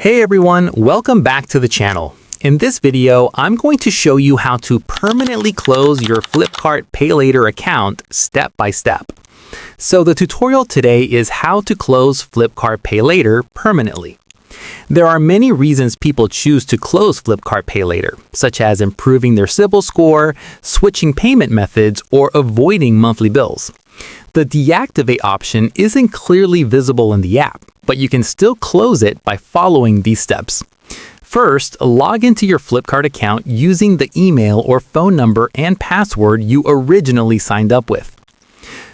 Hey everyone, welcome back to the channel. In this video, I'm going to show you how to permanently close your Flipkart Pay Later account step by step. So the tutorial today is how to close Flipkart Pay Later permanently. There are many reasons people choose to close Flipkart Pay Later, such as improving their CIBIL score, switching payment methods, or avoiding monthly bills. The deactivate option isn't clearly visible in the app, but you can still close it by following these steps. First, log into your Flipkart account using the email or phone number and password you originally signed up with.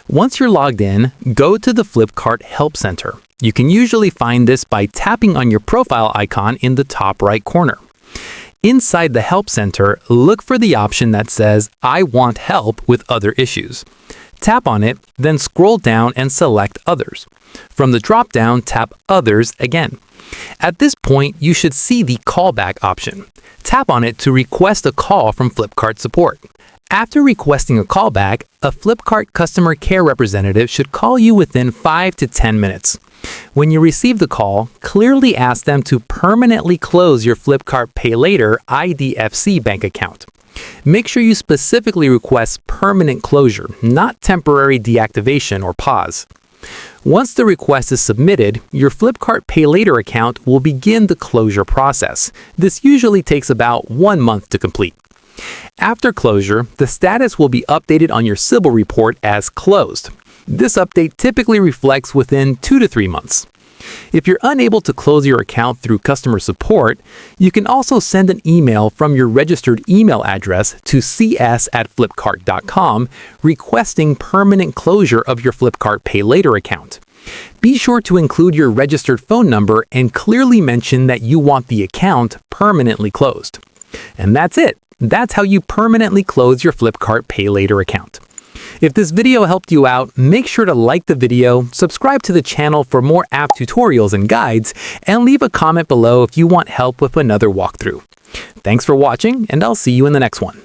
Once you're logged in, go to the Flipkart Help Center. You can usually find this by tapping on your profile icon in the top right corner. Inside the Help Center, look for the option that says, "I want help with other issues." Tap on it, then scroll down and select Others. From the drop-down, tap Others again. At this point, you should see the Callback option. Tap on it to request a call from Flipkart support. After requesting a callback, a Flipkart customer care representative should call you within 5 to 10 minutes. When you receive the call, clearly ask them to permanently close your Flipkart Pay Later IDFC bank account. Make sure you specifically request permanent closure, not temporary deactivation or pause. Once the request is submitted, your Flipkart Pay Later account will begin the closure process. This usually takes about 1 month to complete. After closure, the status will be updated on your CIBIL report as closed. This update typically reflects within 2 to 3 months. If you're unable to close your account through customer support, you can also send an email from your registered email address to cs@flipkart.com requesting permanent closure of your Flipkart Pay Later account. Be sure to include your registered phone number and clearly mention that you want the account permanently closed. And that's it. That's how you permanently close your Flipkart Pay Later account. If this video helped you out, make sure to like the video, subscribe to the channel for more app tutorials and guides, and leave a comment below if you want help with another walkthrough. Thanks for watching, and I'll see you in the next one.